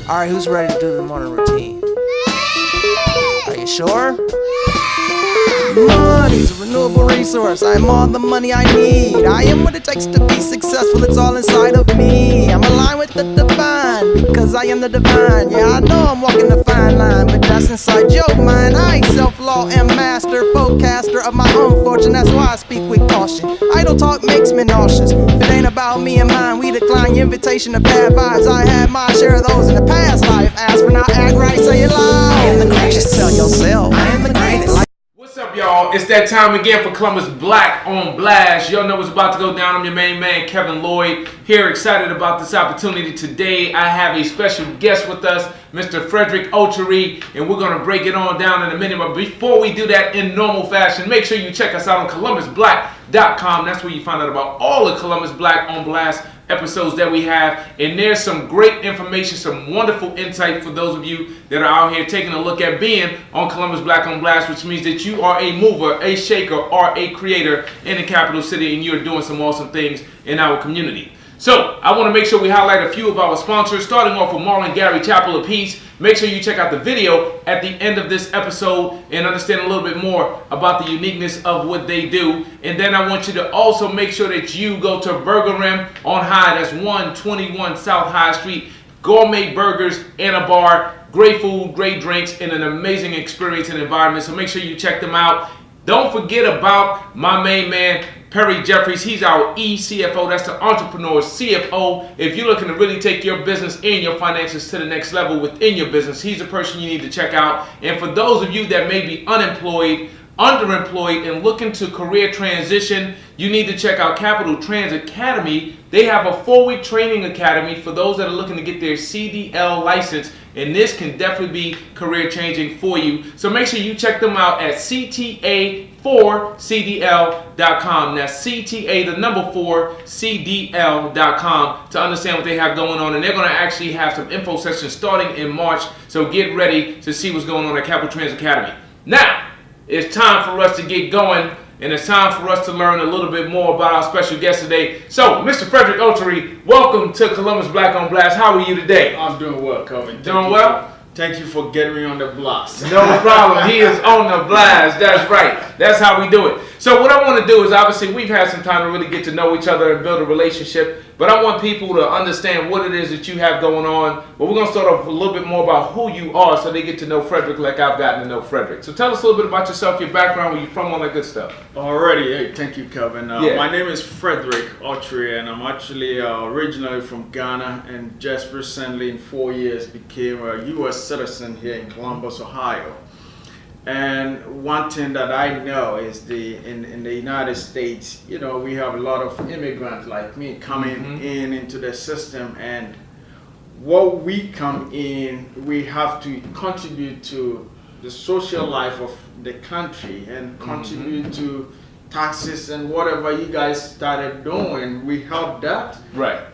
Alright, who's ready to do the morning routine? Are you sure? Money's a renewable resource. I am all the money I need. I am what it takes to be successful. It's all inside of me. I'm aligned with the divine because I am the divine. Yeah, I know I'm walking the fine line, but that's inside your mind. I ain't self-law and master, forecaster of my own fortune. That's why I speak with caution. Idle talk makes me nauseous. If it ain't about me and mine, we decline your invitation to bad vibes. I had my share of those in the past life. Ask for now, act right, say it loud. I am the greatest. Tell yourself I am the greatest. What's up, y'all? It's that time again for ColumbusBlack on Blast. Y'all know what's about to go down. I'm your main man, Kevin Lloyd. Here, excited about this opportunity. Today, I have a special guest with us, Mr. Frederick Okeyere, and we're going to break it on down in a minute. But before we do that in normal fashion, make sure you check us out on ColumbusBlack.com. That's where you find out about all the Columbus Black on Blast episodes that we have, and there's some great information, some wonderful insight for those of you that are out here taking a look at being on Columbus Black on Blast, which means that you are a mover, a shaker, or a creator in the capital city, and you're doing some awesome things in our community. So I want to make sure we highlight a few of our sponsors, starting off with Marlon Gary Chapel of Peace. Make sure you check out the video at the end of this episode and understand a little bit more about the uniqueness of what they do. And then I want you to also make sure that you go to Burger Rim on High. That's 121 South High Street. Gourmet burgers and a bar. Great food, great drinks, and an amazing experience and environment. So make sure you check them out. Don't forget about my main man, Perry Jeffries. He's our eCFO. That's the entrepreneur CFO. If you're looking to really take your business and your finances to the next level within your business, he's the person you need to check out. And for those of you that may be unemployed, underemployed, and looking to career transition, you need to check out Capital Trans Academy. They have a 4-week training academy for those that are looking to get their CDL license, and this can definitely be career changing for you. So make sure you check them out at CTA4CDL.com. That's CTA, the number 4CDL.com, to understand what they have going on. And they're going to actually have some info sessions starting in March. So get ready to see what's going on at Capital Trans Academy. Now, it's time for us to get going, and it's time for us to learn a little bit more about our special guest today. So, Mr. Frederick Okeyere, welcome to Columbus Black on Blast. How are you today? I'm doing well, Kevin. Doing well? Thank you for getting me on the blast. No problem. He is on the blast. That's right. That's how we do it. So what I want to do is, obviously, we've had some time to really get to know each other and build a relationship, but I want people to understand what it is that you have going on. But we're going to start off a little bit more about who you are so they get to know Frederick like I've gotten to know Frederick. So tell us a little bit about yourself, your background, where you're from, all that good stuff. Alrighty. Hey, thank you, Kevin. Yeah. My name is Frederick Okeyere, and I'm actually originally from Ghana, and just recently in 4 years became a U.S. citizen here in Columbus, Ohio. And one thing that I know is in the United States, you know, we have a lot of immigrants like me coming into the system, and what we come in, we have to contribute to the social life of the country and contribute to taxes and whatever you guys started doing. We help that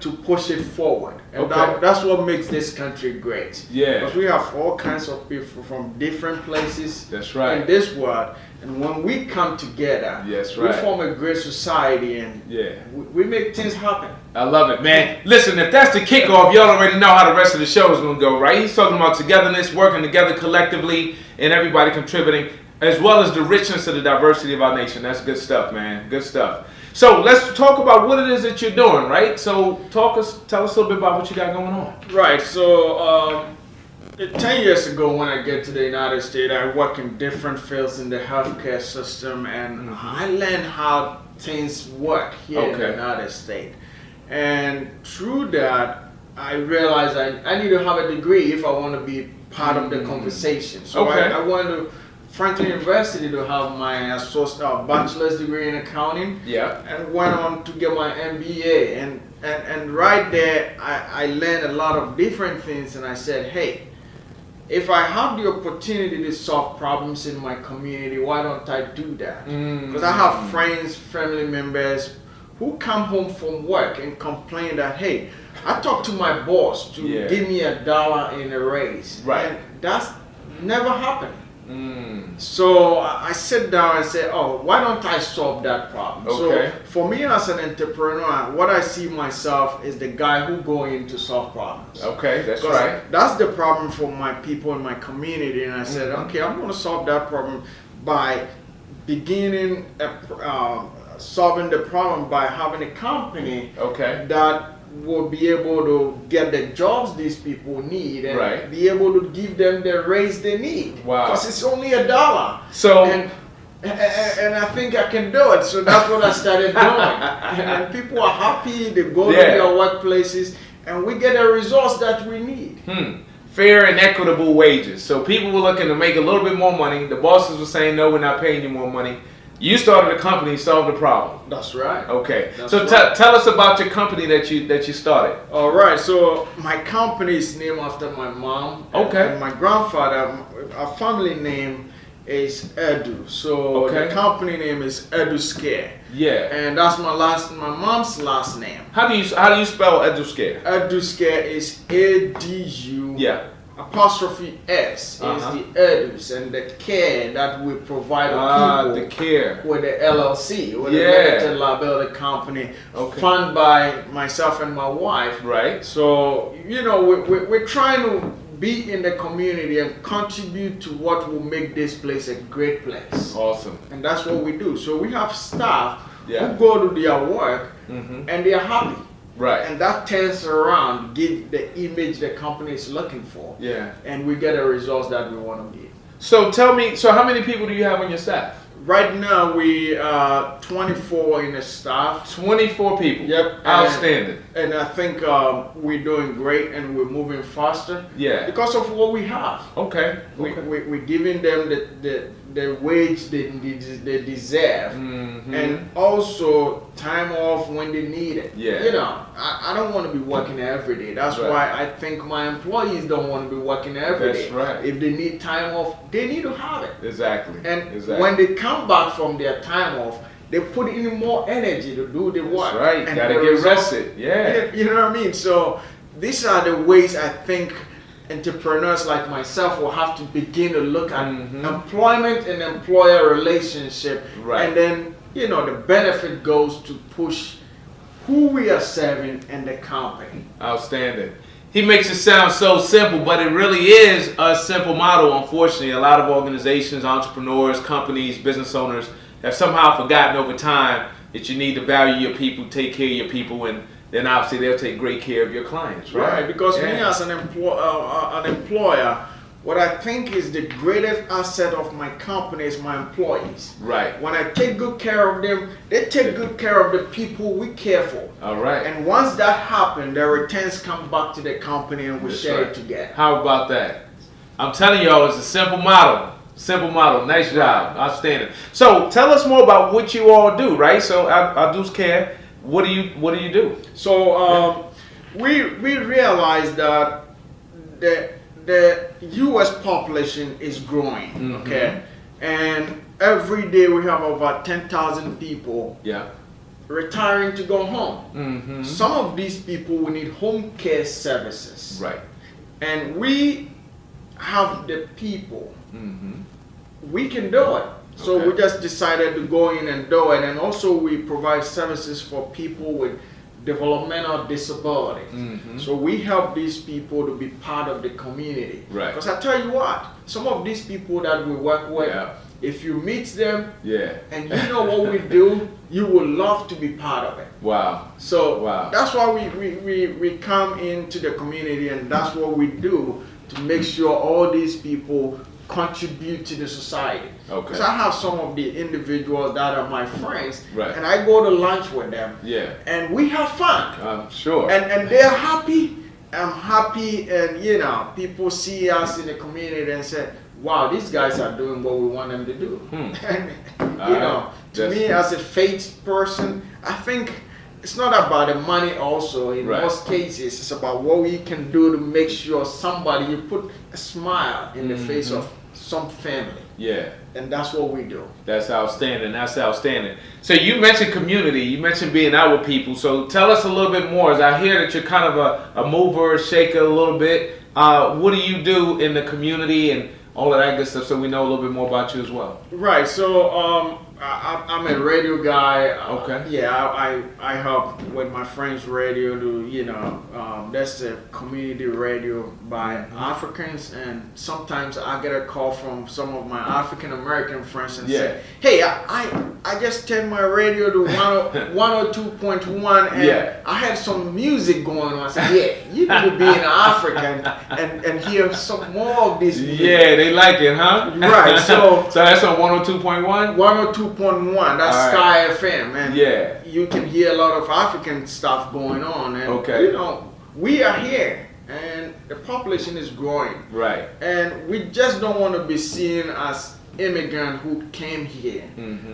to push it forward, and that's what makes this country great. Yeah, because we have all kinds of people from different places. That's right. In this world, and when we come together, we form a great society, and we make things happen. I love it, man. Listen, if that's the kickoff, y'all already know how the rest of the show is going to go, right? He's talking about togetherness, working together collectively, and everybody contributing, as well as the richness of the diversity of our nation. That's good stuff, man. Good stuff. So let's talk about what it is that you're doing, right? So tell us a little bit about what you got going on. Right. So 10 years ago, when I get to the United States, I work in different fields in the healthcare system, and I learned how things work here in the United States. And through that, I realized I need to have a degree if I want to be part of the conversation. So I went to Franklin University to have my bachelor's degree in accounting. And went on to get my MBA. And right there, I learned a lot of different things. And I said, hey, if I have the opportunity to solve problems in my community, why don't I do that? Because I have friends, family members who come home from work and complain that, hey, I talked to my boss to give me $1 in a raise. And that's never happened. So I sit down and say, oh, why don't I solve that problem? Okay. So for me as an entrepreneur, what I see myself is the guy who go in to solve problems. Okay, that's 'Cause right. that's the problem for my people in my community. And I said, okay, I'm going to solve that problem by beginning solving the problem by having a company Okay. that will be able to get the jobs these people need and Right. be able to give them the raise they need. Wow. Because it's only $1. So And I think I can do it. So that's what I started doing. And people are happy. They go to Yeah. their workplaces and we get the results that we need. fair and equitable wages. So people were looking to make a little bit more money. The bosses were saying, no, we're not paying you more money. You started a company, solved the problem. That's right. Okay. That's So right. tell us about your company that you started. All right. So my company is named after my mom. Okay. And my grandfather, our family name is Edu. So Okay. the company name is Edu Scare. Yeah. And that's my mom's last name. How do you spell Eduscare? Edu Scare is ADU. Yeah. Apostrophe S is the Edus and the care that we provide people The care. with the LLC, with the Yeah. limited liability company, Okay. funded by myself and my wife. Right. So, we're trying to be in the community and contribute to what will make this place a great place. Awesome. And that's what we do. So we have staff Yeah. who go to their work and they're happy. Right. And that turns around, give the image the company is looking for. Yeah. And we get the results that we want to get. So tell me, how many people do you have on your staff? Right now we are 24 in the staff. 24 people. Yep. Outstanding. And I think we're doing great and we're moving faster. Yeah. Because of what we have. Okay. We're giving them the wage they deserve. And also time off when they need it. Yeah. I don't want to be working every day. That's Right. why I think my employees don't want to be working every day. That's right. If they need time off, they need to have it. Exactly. And exactly. when they come back from their time off, they put in more energy to do the work. That's right. And Gotta the get results- rested. Yeah. You know what I mean? So these are the ways I think entrepreneurs like myself will have to begin to look at employment and employer relationship. Right. And then, the benefit goes to push who we are serving and the company. Outstanding. He makes it sound so simple, but it really is a simple model. Unfortunately, a lot of organizations, entrepreneurs, companies, business owners have somehow forgotten over time that you need to value your people, take care of your people, and then obviously they'll take great care of your clients, right? Right, because me Yeah. as an employer, what I think is the greatest asset of my company is my employees. Right. When I take good care of them, they take good care of the people we care for. All right. And once that happens, the returns come back to the company and we That's share right. it together. How about that? I'm telling y'all, it's a simple model. Simple model. Nice job. Outstanding. So tell us more about what you all do, right? So ColumbusCare, what do you do? So we realize that the U.S. population is growing, okay? And every day we have over 10,000 people Yeah. retiring to go home. Some of these people will need home care services. Right. And we have the people. We can do it. So Okay. we just decided to go in and do it. And also we provide services for people with developmental disabilities. So we help these people to be part of the community. Right. Because I tell you what, some of these people that we work with, Yeah. if you meet them Yeah. and you know what we do, you will love to be part of it. Wow. So Wow. that's why we come into the community and that's what we do to make sure all these people contribute to the society. Okay. Because I have some of the individuals that are my friends, Right. and I go to lunch with them, Yeah. and we have fun, I'm sure. and they're happy. I'm happy, and people see us in the community and say, "Wow, these guys are doing what we want them to do." And to me, as a faith person, I think it's not about the money. Also, in Right. most cases, it's about what we can do to make sure you put a smile in the face of some family, Yeah. and that's what we do. That's outstanding. That's outstanding. So you mentioned community. You mentioned being out with people. So tell us a little bit more. As I hear that you're kind of a mover, a shaker a little bit. What do you do in the community, and all of that good stuff, so we know a little bit more about you as well. Right. So I'm a radio guy. Okay. Yeah, I help with my friends' radio to that's a community radio by Africans, and sometimes I get a call from some of my African American friends and say, "Hey, I just turned my radio to 102.1 and I had some music going on." I said, "Yeah, you need to be in Africa and hear some more of this music." Yeah, they like it, huh? Right. So that's on 102.1. 102.1. That's Sky FM, and you can hear a lot of African stuff going on. And we are here, and the population is growing. Right. And we just don't want to be seen as immigrants who came here,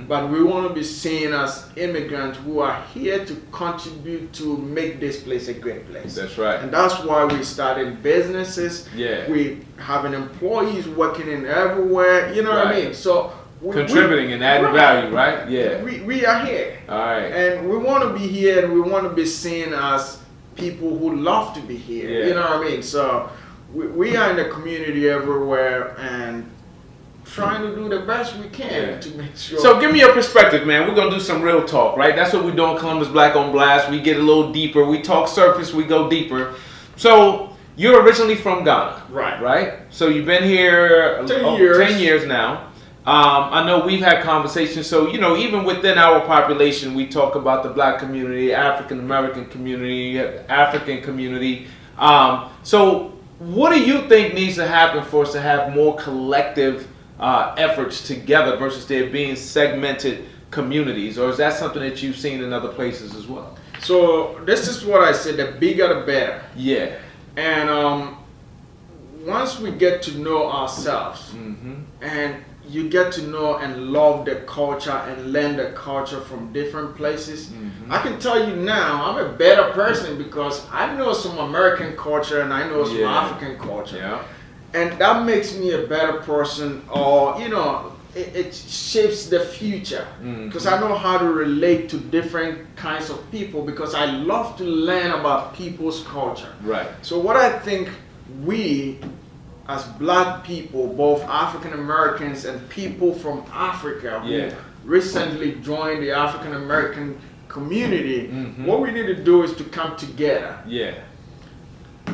but we want to be seen as immigrants who are here to contribute to make this place a great place. That's right. And that's why we started businesses. Yeah. We having employees working in everywhere. You know what I mean? So contributing and adding value, right? Yeah. We are here. All right. And we want to be here, and we want to be seen as people who love to be here. Yeah. You know what I mean? So we are in the community everywhere and trying to do the best we can to make sure. So give me your perspective, man. We're going to do some real talk, right? That's what we do on Columbus Black on Blast. We get a little deeper. We talk surface, we go deeper. So you're originally from Ghana. Right. Right? So you've been here 10 years now. I know we've had conversations. So, even within our population, we talk about the black community, African American community, African community. So what do you think needs to happen for us to have more collective efforts together versus there being segmented communities? Or is that something that you've seen in other places as well? So this is what I said, the bigger the better. Yeah. And once we get to know ourselves and you get to know and love the culture and learn the culture from different places, I can tell you now I'm a better person because I know some American culture and I know some African culture. Yeah. And that makes me a better person, or it shapes the future because I know how to relate to different kinds of people because I love to learn about people's culture. Right. So what I think we as black people, both African Americans and people from Africa who recently joined the African American community, what we need to do is to come together. Yeah.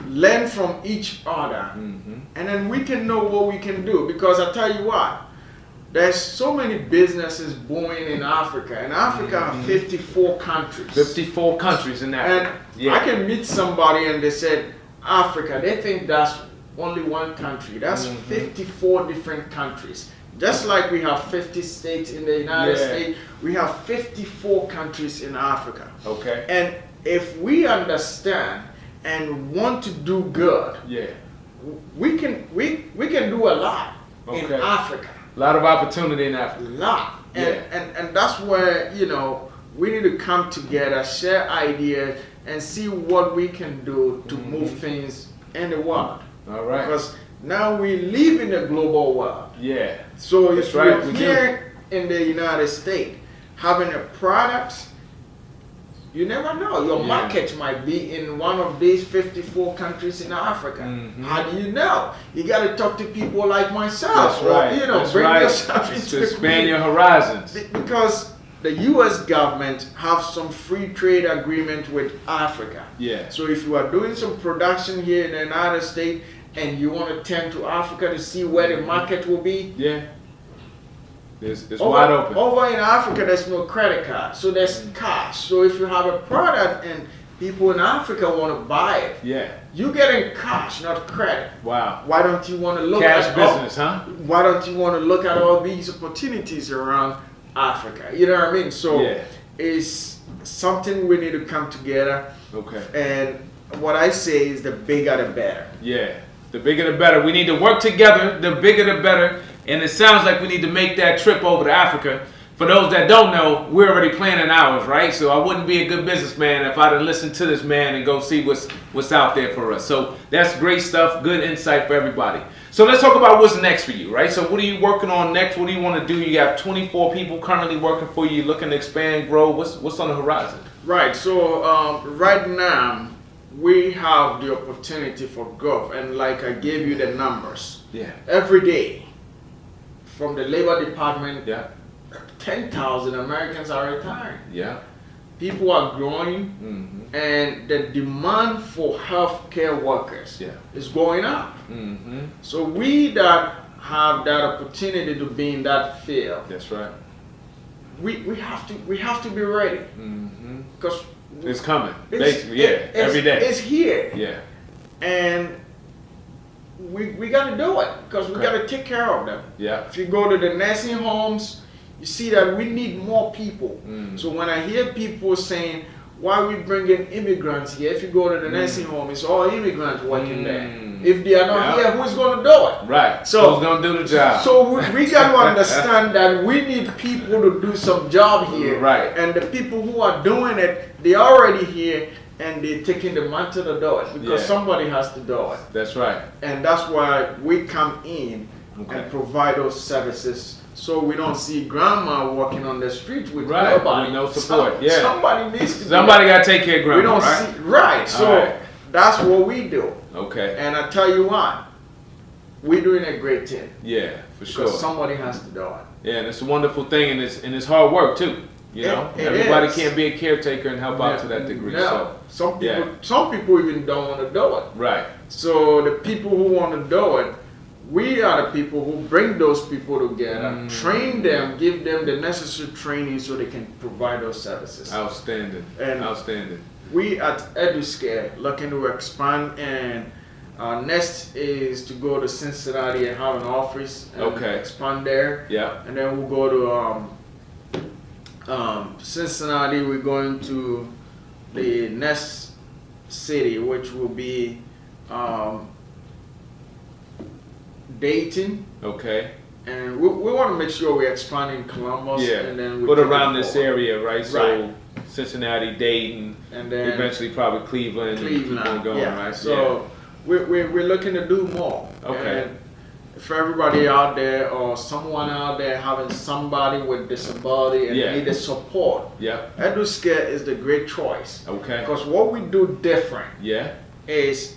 Learn from each other, and then we can know what we can do. Because I tell you what, there's so many businesses booming in Africa. In Africa, are 54 countries. 54 countries in Africa. And I can meet somebody and they said, Africa, they think that's only one country. That's 54 different countries. Just like we have 50 states in the United States, we have 54 countries in Africa. Okay. And if we understand and want to do good, we can do a lot in Africa. A lot of opportunity in Africa. A lot. And that's where, we need to come together, share ideas, and see what we can do to move things in the world. All right. Because now we live in a global world. Yeah. So if we're here in the United States having a product, you never know. Your market might be in one of these 54 countries in Africa. How do you know? You got to talk to people like myself. That's right. Or, bring yourself into to expand your horizons. Because the U.S. government have some free trade agreement with Africa. Yeah. So if you are doing some production here in the United States and you want to turn to Africa to see where the market will be, it's wide open. Over in Africa, there's no credit card, so there's cash. So if you have a product and people in Africa want to buy it, you getting cash, not credit. Wow. Why don't you want to look at business, Why don't you want to look at all these opportunities around Africa? You know what I mean? So it's something we need to come together. Okay. And what I say is the bigger the better. Yeah. The bigger the better. We need to work together. The bigger the better. And it sounds like we need to make that trip over to Africa. For those that don't know, we're already planning ours, right? So I wouldn't be a good businessman if I didn't listen to this man and go see what's out there for us. So that's great stuff. Good insight for everybody. So let's talk about what's next for you, right? So what are you working on next? What do you want to do? You have 24 people currently working for you, looking to expand, grow. What's on the horizon? Right. So right now, we have the opportunity for growth, and like I gave you the numbers. Yeah. Every day, from the Labor Department, Yeah. 10,000 Americans are retiring. Yeah. People are growing, and the demand for healthcare workers is going up. So we that have that opportunity to be in that field, That's right. we have to be ready, because It's coming. Basically, every day. It's here. Yeah. And we got to do it, because we got to take care of them. Yeah. If you go to the nursing homes, you see that we need more people. So when I hear people saying, why are we bringing immigrants here? If you go to the nursing home, it's all immigrants working there. If they are not here, who's going to do it? Right. So who's going to do the job? So we got to understand that we need people to do some job here. Right. And the people who are doing it, they are already here, and they're taking the mantle to do it, because somebody has to do it. That's right. And that's why we come in and provide those services, so we don't see grandma walking on the street with nobody. With no support. Somebody needs to. Somebody got to take care of grandma. We don't see So that's what we do. Okay. And I tell you what, we're doing a great thing. Yeah, for sure. Because somebody has to do it. Yeah, and it's a wonderful thing, and it's hard work too. You know, everybody can't be a caretaker and help out to that degree. No. So some people even don't want to do it. Right. So the people who want to do it, we are the people who bring those people together, train them, give them the necessary training so they can provide those services. Outstanding. And outstanding. We at EduScare looking to expand, and our next is to go to Cincinnati and have an office and expand there. Yeah. And then we'll go to Cincinnati. We're going to the next city, which will be Dayton. Okay. And we want to make sure we're expanding Columbus. Yeah. And then we put around this area, right? So Right. Cincinnati, Dayton, and then eventually probably Cleveland. And keep on going, right? So we're looking to do more. Okay. And for everybody out there, or someone out there having somebody with disability and need the support, EduScare is the great choice. Okay. Because what we do different is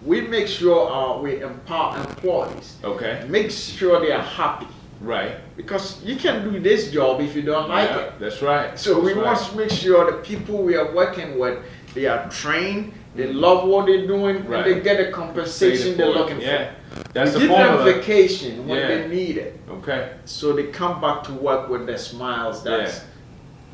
we make sure we empower employees. Okay. Make sure they are happy. Right. Because you can do this job if you don't like it. That's right. So we want to make sure the people we are working with, they are trained, they love what they're doing, and they get the compensation they're looking for. That's we the give them formula. vacation when they need it. Okay. So they come back to work with their smiles. That's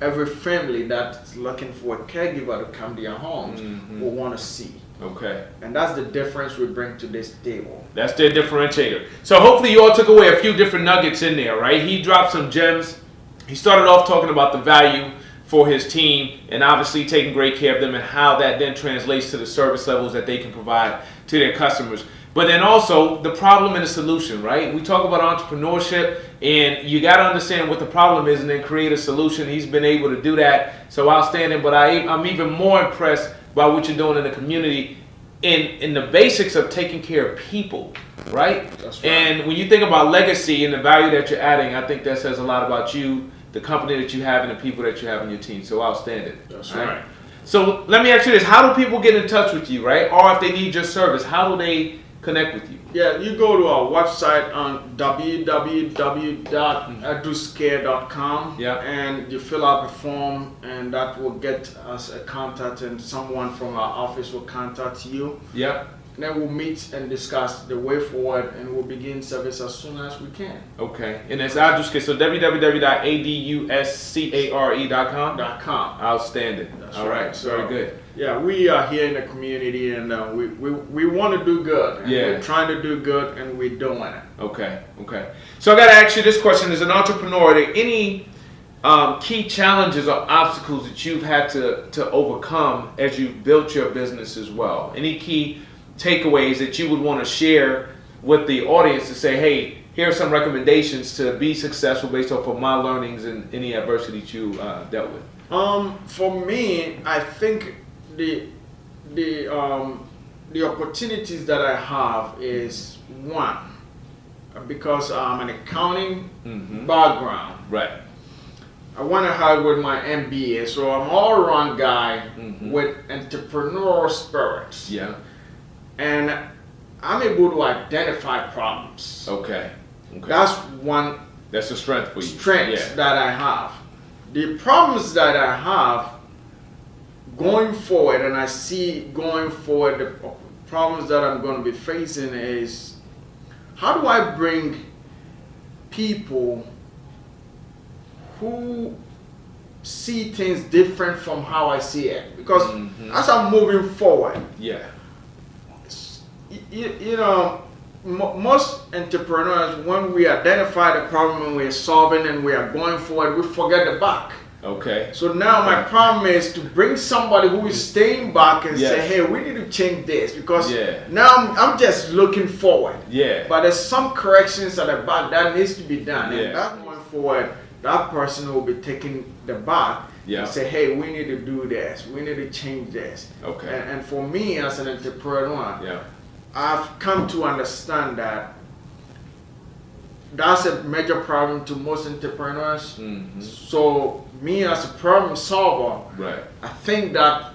every family that's looking for a caregiver to come to their homes will want to see. Okay. And that's the difference we bring to this table. That's their differentiator. So hopefully you all took away a few different nuggets in there, right? He dropped some gems. He started off talking about the value for his team and obviously taking great care of them, and how that then translates to the service levels that they can provide to their customers. But then also the problem and the solution, right? We talk about entrepreneurship, and you got to understand what the problem is and then create a solution. He's been able to do that. So outstanding. But I'm even more impressed by what you're doing in the community in the basics of taking care of people, right? That's right. And when you think about legacy and the value that you're adding, I think that says a lot about you, the company that you have, and the people that you have in your team. So outstanding. That's right. So let me ask you this. How do people get in touch with you, right? Or if they need your service, how do they connect with you? Yeah, you go to our website on www.eduscare.com and you fill out the form, and that will get us a contact, and someone from our office will contact you. Yep. And then we'll meet and discuss the way forward, and we'll begin service as soon as we can. Okay. And it's EduScare, so www.aduscare.com? .com. Outstanding. That's all right. So, very good. Yeah, we are here in the community, and we want to do good. And we're trying to do good, and we're doing it. Okay. Okay. So I got to ask you this question. As an entrepreneur, are there any key challenges or obstacles that you've had to overcome as you've built your business as well? Any key takeaways that you would want to share with the audience to say, hey, here are some recommendations to be successful based off of my learnings and any adversity that you dealt with? For me, I think the opportunities that I have is one, because I'm an accounting background. Right. I went ahead with my MBA, so I'm all around guy with entrepreneurial spirits. Yeah. And I'm able to identify problems. Okay. That's one That's a strength for you. Strength that I have. The problems that I have going forward, and I see going forward, the problems that I'm going to be facing is, how do I bring people who see things different from how I see it? Because as I'm moving forward, you know, most entrepreneurs, when we identify the problem and we're solving and we are going forward, we forget the back. Okay. So now my problem is to bring somebody who is staying back and say, hey, we need to change this, because now I'm just looking forward. But there's some corrections at the back that needs to be done. And that going forward, that person will be taking the back and say, hey, we need to do this. We need to change this. Okay. And for me as an entrepreneur, I've come to understand that that's a major problem to most entrepreneurs. So me as a problem solver, I think that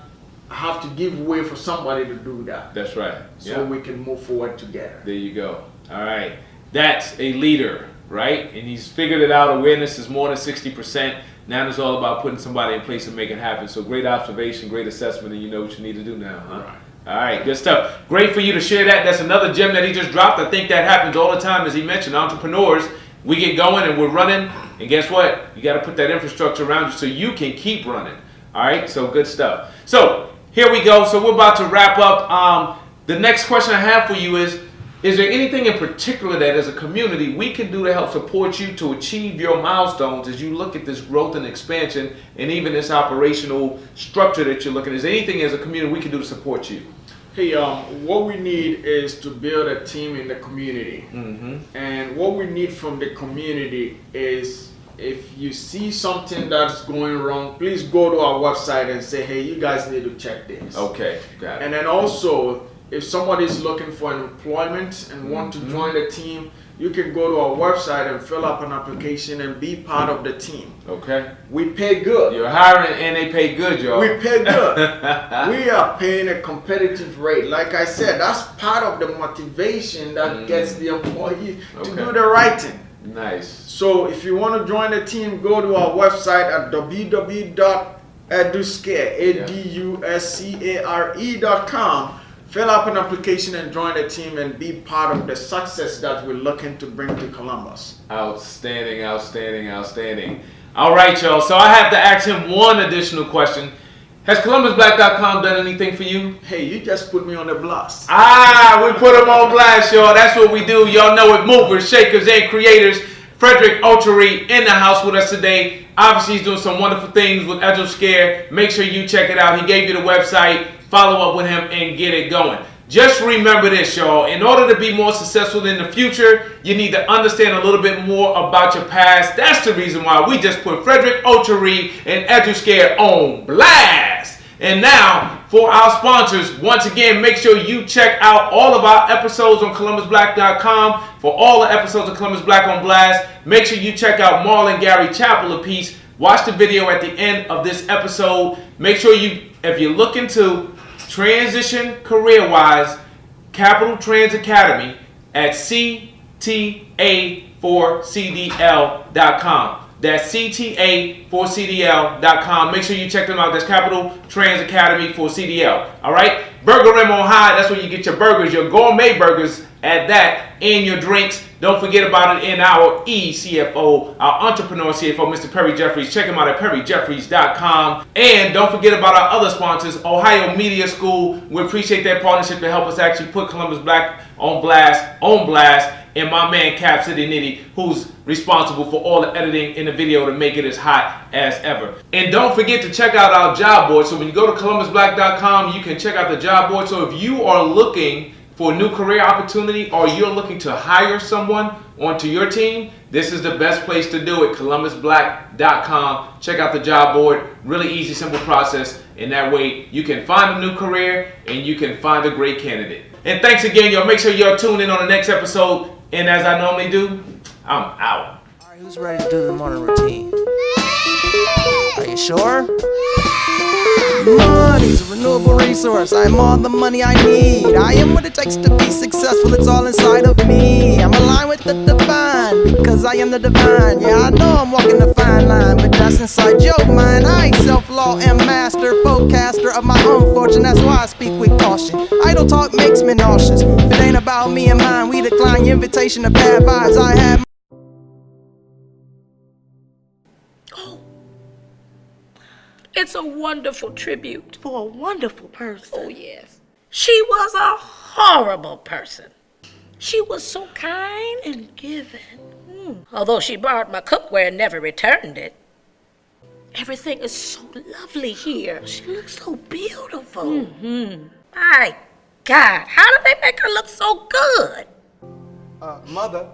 I have to give way for somebody to do that. That's right. So we can move forward together. There you go. All right. That's a leader, right? And he's figured it out. Awareness is more than 60%. Now it's all about putting somebody in place and make it happen. So great observation, great assessment, and you know what you need to do now, huh? Right. All right, good stuff. Great for you to share that. That's another gem that he just dropped. I think that happens all the time, as he mentioned. Entrepreneurs, we get going and we're running, and guess what? You got to put that infrastructure around you so you can keep running. All right, so good stuff. So here we go. So we're about to wrap up. The next question I have for you is there anything in particular that as a community we can do to help support you to achieve your milestones as you look at this growth and expansion and even this operational structure that you're looking at? Is there anything as a community we can do to support you? Hey, what we need is to build a team in the community. And what we need from the community is, if you see something that's going wrong, please go to our website and say, hey, you guys need to check this. Okay, got it. And then also, if somebody's looking for an employment and want to join the team, you can go to our website and fill up an application and be part of the team. Okay. We pay good. You're hiring and they pay good, y'all. We pay good. We are paying a competitive rate. Like I said, that's part of the motivation that gets the employee to do the right thing. Nice. So if you want to join the team, go to our website at www.eduscare.com. Fill up an application and join the team and be part of the success that we're looking to bring to Columbus. Outstanding, outstanding, outstanding. All right, y'all. So I have to ask him one additional question. Has ColumbusBlack.com done anything for you? Hey, you just put me on the blast. We put him on blast, y'all. That's what we do. Y'all know it. Movers, shakers, and creators. Frederick Okeyere in the house with us today. Obviously, he's doing some wonderful things with EduScare. Make sure you check it out. He gave you the website. Follow up with him and get it going. Just remember this, y'all. In order to be more successful in the future, you need to understand a little bit more about your past. That's the reason why we just put Frederick Okeyere and EduScare on blast. And now, for our sponsors, once again, make sure you check out all of our episodes on ColumbusBlack.com. For all the episodes of Columbus Black on Blast, make sure you check out Marlon Gary Chapel of Peace. Watch the video at the end of this episode. Make sure you, if you're looking to transition career-wise, Capital Trans Academy at CTA4CDL.com. That's CTA4CDL.com. Make sure you check them out. That's Capital Trans Academy for CDL. All right? Burger Rim on High. That's where you get your burgers, your gourmet burgers at that, and your drinks. Don't forget about it in our CFO, our entrepreneur CFO, Mr. Perry Jeffries. Check him out at perryjeffries.com. And don't forget about our other sponsors, Ohio Media School. We appreciate their partnership to help us actually put Columbus Black on blast, and my man Cap City Nitty, who's responsible for all the editing in the video to make it as hot as ever. And don't forget to check out our job board. So when you go to ColumbusBlack.com, you can check out the job board. So if you are looking for a new career opportunity or you're looking to hire someone onto your team, this is the best place to do it, ColumbusBlack.com. Check out the job board. Really easy, simple process. And that way you can find a new career and you can find a great candidate. And thanks again, y'all. Make sure y'all tune in on the next episode. And as I normally do, I'm out. All right, who's ready to do the morning routine? Are you sure? Money's a renewable resource. I am all the money I need. I am what it takes to be successful. It's all inside of me. I'm aligned with the divine because I am the divine. Yeah, I know I'm walking the fine line, but that's inside your mind. I ain't self-law and master, forecaster of my own fortune. That's why I speak with caution. Idle talk makes me nauseous. If it ain't about me and mine, we decline your invitation to bad vibes. I have. It's a wonderful tribute. For a wonderful person. Oh, yes. She was a horrible person. She was so kind And giving. although she borrowed my cookware and never returned it. Everything is so lovely here. She looks so beautiful. My God, how did they make her look so good? Mother.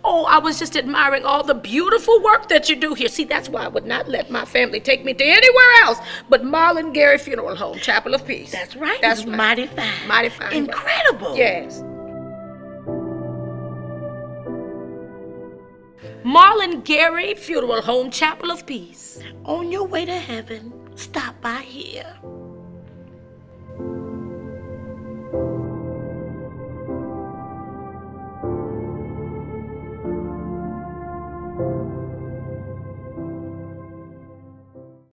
Oh, I was just admiring all the beautiful work that you do here. See, that's why I would not let my family take me to anywhere else but Marlon Gary Funeral Home, Chapel of Peace. That's right. That's It's right. mighty fine. Mighty fine. Incredible. Yes. Marlon Gary Funeral Home, Chapel of Peace. On your way to heaven, stop by here.